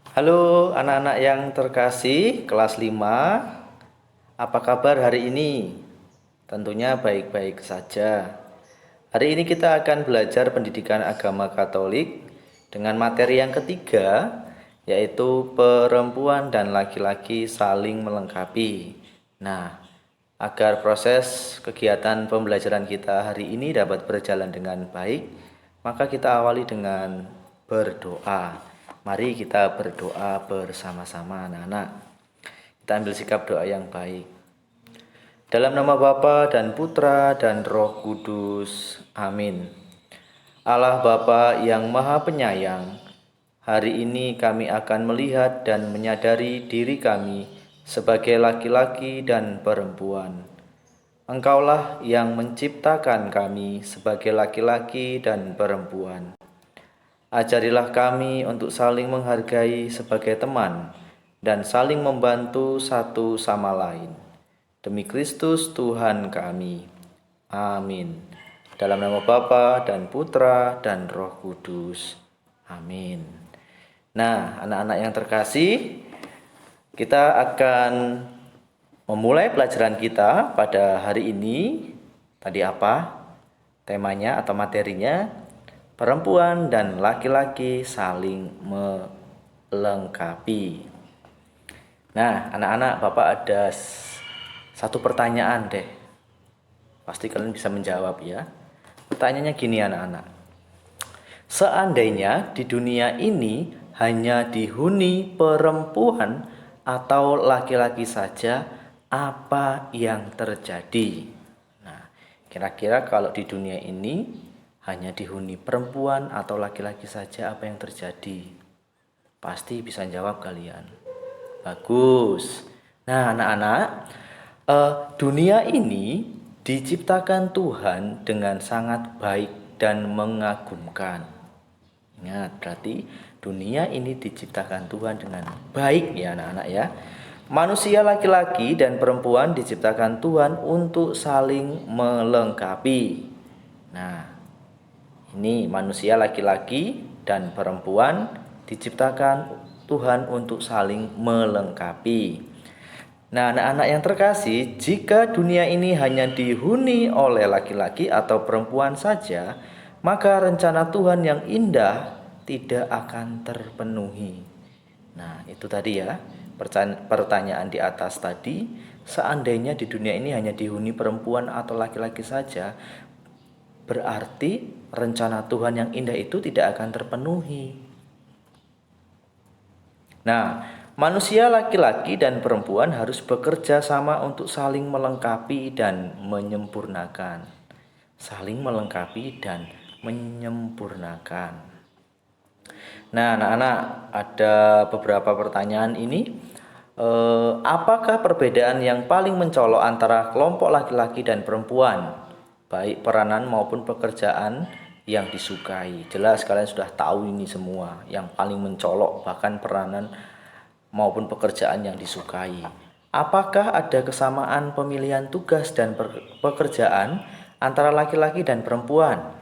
Halo anak-anak yang terkasih kelas 5. Apa kabar hari ini? Tentunya baik-baik saja. Hari ini kita akan belajar pendidikan agama Katolik dengan materi yang ketiga, yaitu perempuan dan laki-laki saling melengkapi. Nah, agar proses kegiatan pembelajaran kita hari ini dapat berjalan dengan baik, maka kita awali dengan berdoa. Mari kita berdoa bersama-sama anak-anak. Kita ambil sikap doa yang baik. Dalam nama Bapa dan Putra dan Roh Kudus. Amin. Allah Bapa yang Maha Penyayang, hari ini kami akan melihat dan menyadari diri kami sebagai laki-laki dan perempuan. Engkaulah yang menciptakan kami sebagai laki-laki dan perempuan. Ajarilah kami untuk saling menghargai sebagai teman dan saling membantu satu sama lain. Demi Kristus Tuhan kami. Amin. Dalam nama Bapa dan Putra dan Roh Kudus. Amin. Nah, anak-anak yang terkasih, kita akan memulai pelajaran kita pada hari ini. Tadi apa? Temanya atau materinya? Perempuan dan laki-laki saling melengkapi. Nah, anak-anak, Bapak ada satu pertanyaan deh. Pasti kalian bisa menjawab ya. Pertanyaannya gini anak-anak. Seandainya di dunia ini hanya dihuni perempuan atau laki-laki saja, apa yang terjadi? Nah, kira-kira kalau di dunia ini hanya dihuni perempuan atau laki-laki saja, apa yang terjadi? Pasti bisa jawab kalian. Bagus. Nah, anak-anak, dunia ini diciptakan Tuhan dengan sangat baik dan mengagumkan. Ingat, berarti dunia ini diciptakan Tuhan dengan baik ya anak-anak ya. Manusia laki-laki dan perempuan diciptakan Tuhan untuk saling melengkapi. Nah, ini manusia laki-laki dan perempuan diciptakan Tuhan untuk saling melengkapi. Nah, anak-anak yang terkasih, jika dunia ini hanya dihuni oleh laki-laki atau perempuan saja, maka rencana Tuhan yang indah tidak akan terpenuhi. Nah, itu tadi ya, pertanyaan di atas tadi, seandainya di dunia ini hanya dihuni perempuan atau laki-laki saja, berarti rencana Tuhan yang indah itu tidak akan terpenuhi. Nah, manusia laki-laki dan perempuan harus bekerja sama untuk saling melengkapi dan menyempurnakan. Saling melengkapi dan menyempurnakan. Nah, anak-anak, ada beberapa pertanyaan ini. Apakah perbedaan yang paling mencolok antara kelompok laki-laki dan perempuan? Baik peranan maupun pekerjaan yang disukai. Jelas kalian sudah tahu ini semua. Yang paling mencolok bahkan peranan maupun pekerjaan yang disukai. Apakah ada kesamaan pemilihan tugas dan pekerjaan antara laki-laki dan perempuan?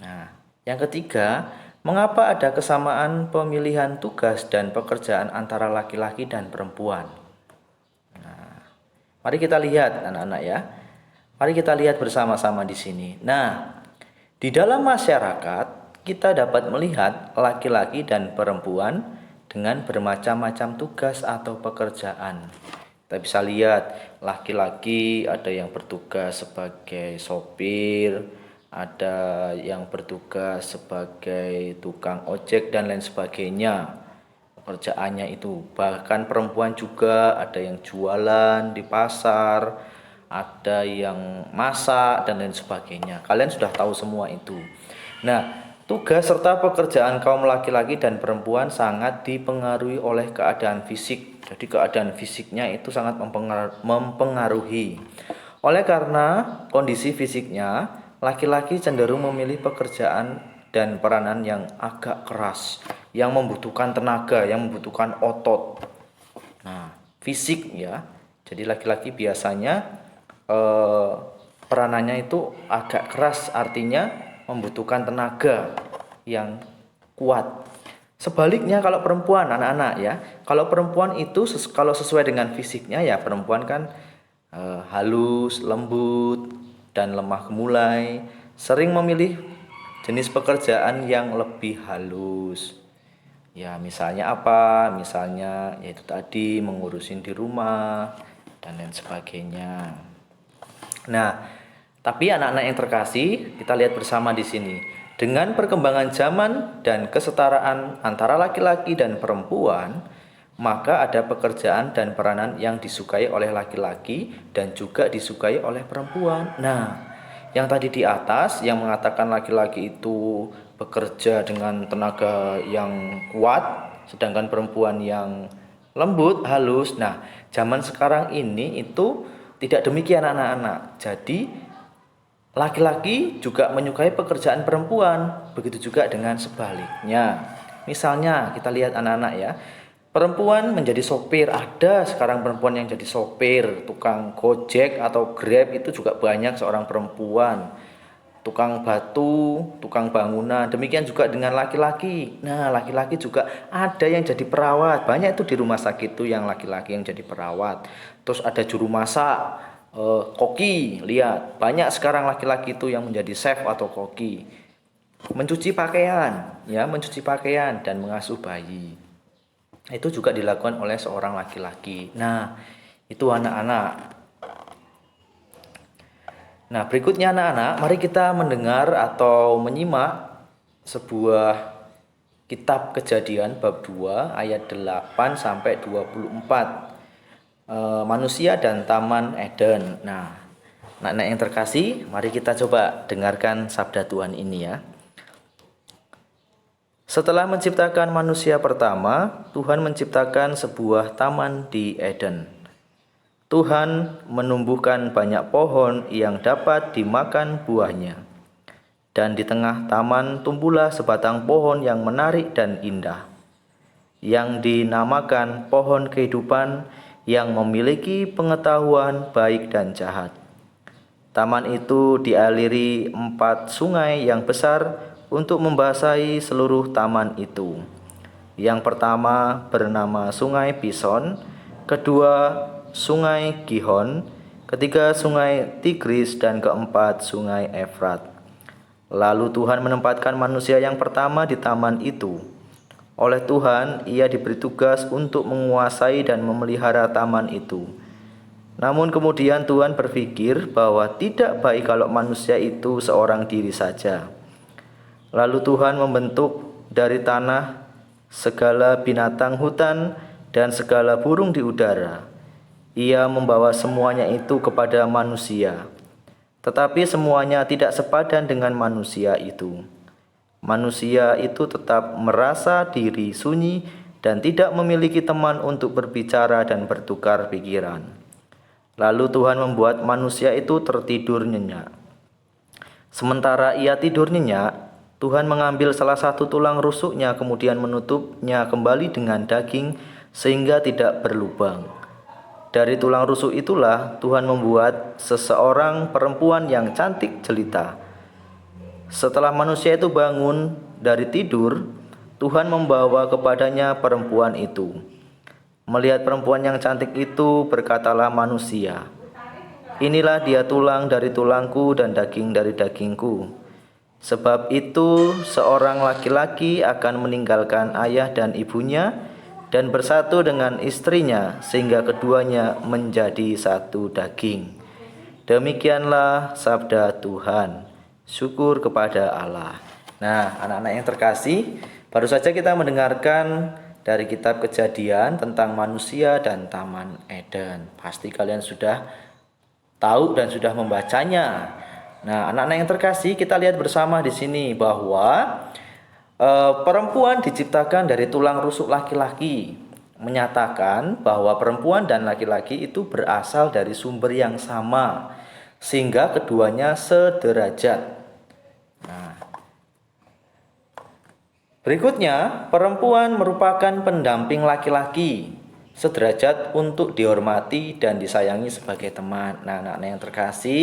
Nah, yang ketiga, mengapa ada kesamaan pemilihan tugas dan pekerjaan antara laki-laki dan perempuan? Nah, mari kita lihat anak-anak ya. Mari kita lihat bersama-sama di sini. Nah, di dalam masyarakat kita dapat melihat laki-laki dan perempuan dengan bermacam-macam tugas atau pekerjaan. Kita bisa lihat laki-laki ada yang bertugas sebagai sopir, ada yang bertugas sebagai tukang ojek dan lain sebagainya. Pekerjaannya itu, bahkan perempuan juga ada yang jualan di pasar, ada yang masak dan lain sebagainya. Kalian sudah tahu semua itu. Nah, tugas serta pekerjaan kaum laki-laki dan perempuan sangat dipengaruhi oleh keadaan fisik. Jadi keadaan fisiknya itu sangat mempengaruhi. Oleh karena kondisi fisiknya, laki-laki cenderung memilih pekerjaan dan peranan yang agak keras, yang membutuhkan tenaga, yang membutuhkan otot. Nah, fisik ya. Jadi laki-laki biasanya peranannya itu agak keras, artinya membutuhkan tenaga yang kuat. Sebaliknya kalau perempuan, anak-anak ya, kalau perempuan itu kalau sesuai dengan fisiknya ya perempuan kan halus, lembut, dan lemah gemulai, sering memilih jenis pekerjaan yang lebih halus. Ya, misalnya apa? Misalnya yaitu tadi mengurusin di rumah dan lain sebagainya. Nah, tapi anak-anak yang terkasih, kita lihat bersama di sini. Dengan perkembangan zaman dan kesetaraan antara laki-laki dan perempuan, maka ada pekerjaan dan peranan yang disukai oleh laki-laki dan juga disukai oleh perempuan. Nah, yang tadi di atas yang mengatakan laki-laki itu bekerja dengan tenaga yang kuat, sedangkan perempuan yang lembut, halus. Nah, zaman sekarang ini itu tidak demikian anak-anak. Jadi laki-laki juga menyukai pekerjaan perempuan, begitu juga dengan sebaliknya. Misalnya kita lihat anak-anak ya, perempuan menjadi sopir, ada sekarang perempuan yang jadi sopir, tukang Gojek atau Grab itu juga banyak seorang perempuan. Tukang batu, tukang bangunan, demikian juga dengan laki-laki. Nah, laki-laki juga ada yang jadi perawat, banyak itu di rumah sakit itu yang laki-laki yang jadi perawat. Terus ada juru masak, koki, lihat banyak sekarang laki-laki itu yang menjadi chef atau koki. Mencuci pakaian, ya mencuci pakaian dan mengasuh bayi. Itu juga dilakukan oleh seorang laki-laki. Nah, itu anak-anak. Nah, berikutnya anak-anak, mari kita mendengar atau menyimak sebuah kitab Kejadian bab 2 ayat 8 sampai 24. Manusia dan Taman Eden. Nah, anak-anak yang terkasih, mari kita coba dengarkan sabda Tuhan ini ya. Setelah menciptakan manusia pertama, Tuhan menciptakan sebuah taman di Eden. Tuhan menumbuhkan banyak pohon yang dapat dimakan buahnya. Dan di tengah taman tumbuhlah sebatang pohon yang menarik dan indah, yang dinamakan pohon kehidupan, yang memiliki pengetahuan baik dan jahat. Taman itu dialiri 4 sungai yang besar untuk membasahi seluruh taman itu. Yang pertama bernama Sungai Pison, kedua Sungai Gihon, ketiga Sungai Tigris, dan keempat Sungai Efrat. Lalu Tuhan menempatkan manusia yang pertama di taman itu. Oleh Tuhan, ia diberi tugas untuk menguasai dan memelihara taman itu. Namun kemudian Tuhan berpikir bahwa tidak baik kalau manusia itu seorang diri saja. Lalu Tuhan membentuk dari tanah segala binatang hutan dan segala burung di udara. Ia membawa semuanya itu kepada manusia, tetapi semuanya tidak sepadan dengan manusia itu. Manusia itu tetap merasa diri sunyi dan tidak memiliki teman untuk berbicara dan bertukar pikiran. Lalu Tuhan membuat manusia itu tertidur nyenyak. Sementara ia tidur nyenyak, Tuhan mengambil salah satu tulang rusuknya kemudian menutupnya kembali dengan daging sehingga tidak berlubang. Dari tulang rusuk itulah Tuhan membuat seseorang perempuan yang cantik jelita. Setelah manusia itu bangun dari tidur, Tuhan membawa kepadanya perempuan itu. Melihat perempuan yang cantik itu, berkatalah manusia, "Inilah dia tulang dari tulangku dan daging dari dagingku. Sebab itu seorang laki-laki akan meninggalkan ayah dan ibunya dan bersatu dengan istrinya, sehingga keduanya menjadi satu daging." Demikianlah sabda Tuhan. Syukur kepada Allah. Nah, anak-anak yang terkasih, baru saja kita mendengarkan dari kitab Kejadian tentang manusia dan Taman Eden. Pasti kalian sudah tahu dan sudah membacanya. Nah, anak-anak yang terkasih, kita lihat bersama di sini bahwa perempuan diciptakan dari tulang rusuk laki-laki, menyatakan bahwa perempuan dan laki-laki itu berasal dari sumber yang sama, sehingga keduanya sederajat. Nah, berikutnya, perempuan merupakan pendamping laki-laki, sederajat untuk dihormati dan disayangi sebagai teman. Nah, anak-anak yang terkasih,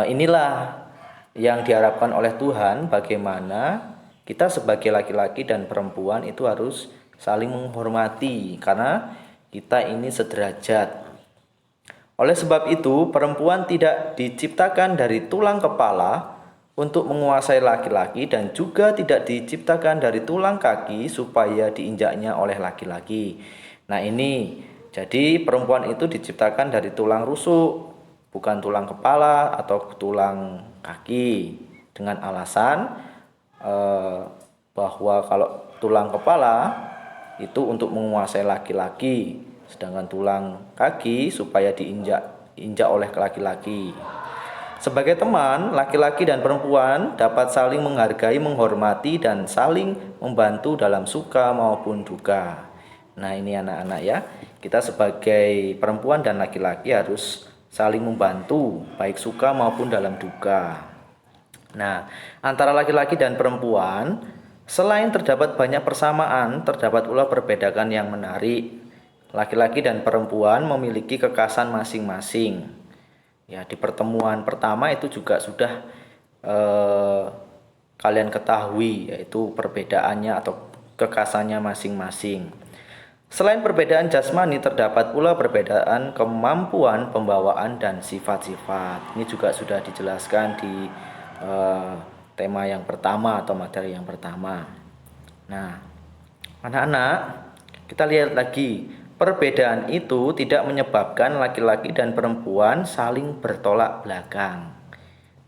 inilah yang diharapkan oleh Tuhan, bagaimana Kita sebagai laki-laki dan perempuan itu harus saling menghormati karena kita ini sederajat. Oleh sebab itu, perempuan tidak diciptakan dari tulang kepala untuk menguasai laki-laki dan juga tidak diciptakan dari tulang kaki supaya diinjaknya oleh laki-laki. Nah, ini jadi perempuan itu diciptakan dari tulang rusuk, bukan tulang kepala atau tulang kaki, dengan alasan bahwa kalau tulang kepala itu untuk menguasai laki-laki, sedangkan tulang kaki supaya diinjak oleh laki-laki. Sebagai teman, laki-laki dan perempuan dapat saling menghargai, menghormati, dan saling membantu dalam suka maupun duka. Nah, ini anak-anak ya, kita sebagai perempuan dan laki-laki harus saling membantu, baik suka maupun dalam duka. Nah, antara laki-laki dan perempuan, selain terdapat banyak persamaan, terdapat pula perbedaan yang menarik. Laki-laki dan perempuan memiliki kekhasan masing-masing. Ya, di pertemuan pertama itu juga sudah kalian ketahui, yaitu perbedaannya atau kekhasannya masing-masing. Selain perbedaan jasmani, terdapat pula perbedaan kemampuan pembawaan dan sifat-sifat. Ini juga sudah dijelaskan di tema yang pertama atau materi yang pertama. Nah, anak-anak, kita lihat lagi. Perbedaan itu tidak menyebabkan laki-laki dan perempuan saling bertolak belakang.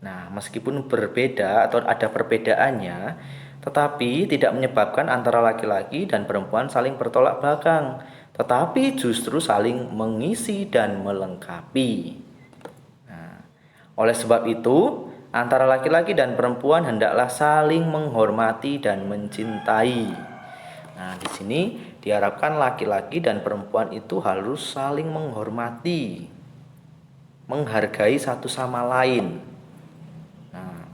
Nah, meskipun berbeda atau ada perbedaannya, tetapi tidak menyebabkan antara laki-laki dan perempuan saling bertolak belakang, tetapi justru saling mengisi dan melengkapi. Nah, oleh sebab itu, antara laki-laki dan perempuan hendaklah saling menghormati dan mencintai. Nah, di sini diharapkan laki-laki dan perempuan itu harus saling menghormati, menghargai satu sama lain. Nah,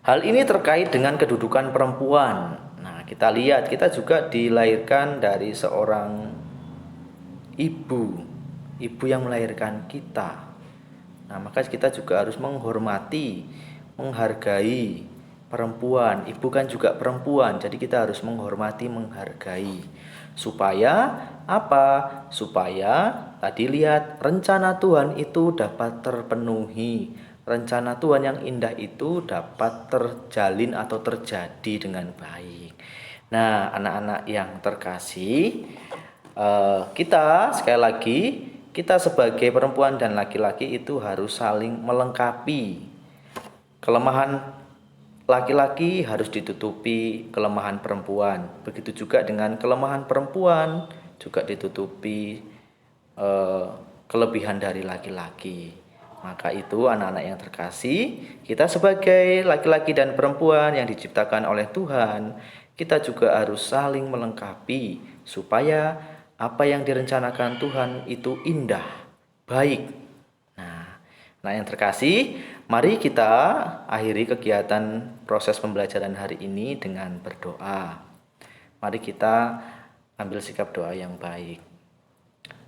hal ini terkait dengan kedudukan perempuan. Nah, kita lihat, kita juga dilahirkan dari seorang ibu yang melahirkan kita. Nah, maka kita juga harus menghormati, menghargai perempuan. Ibu kan juga perempuan, jadi kita harus menghormati, menghargai. Supaya apa? Supaya tadi lihat, rencana Tuhan itu dapat terpenuhi. Rencana Tuhan yang indah itu dapat terjalin atau terjadi dengan baik. Nah, anak-anak yang terkasih, kita sekali lagi, kita sebagai perempuan dan laki-laki itu harus saling melengkapi. Kelemahan laki-laki harus ditutupi kelemahan perempuan. Begitu juga dengan kelemahan perempuan juga ditutupi kelebihan dari laki-laki. Maka itu anak-anak yang terkasih, kita sebagai laki-laki dan perempuan yang diciptakan oleh Tuhan, kita juga harus saling melengkapi supaya apa yang direncanakan Tuhan itu indah, baik. Nah, yang terkasih, mari kita akhiri kegiatan proses pembelajaran hari ini dengan berdoa. Mari kita ambil sikap doa yang baik.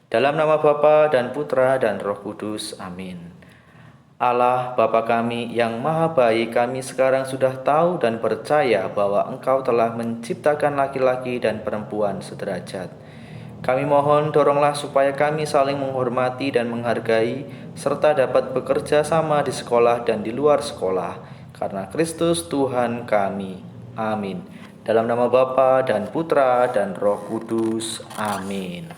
Dalam nama Bapa dan Putra dan Roh Kudus, amin. Allah Bapa kami yang maha baik, kami sekarang sudah tahu dan percaya bahwa Engkau telah menciptakan laki-laki dan perempuan sederajat. Kami mohon doronglah supaya kami saling menghormati dan menghargai, serta dapat bekerja sama di sekolah dan di luar sekolah, karena Kristus Tuhan kami. Amin. Dalam nama Bapa dan Putra dan Roh Kudus. Amin.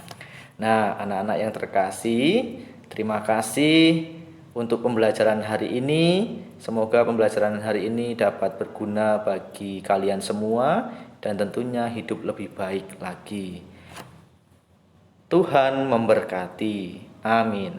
Nah, anak-anak yang terkasih, terima kasih untuk pembelajaran hari ini. Semoga pembelajaran hari ini dapat berguna bagi kalian semua dan tentunya hidup lebih baik lagi. Tuhan memberkati. Amin.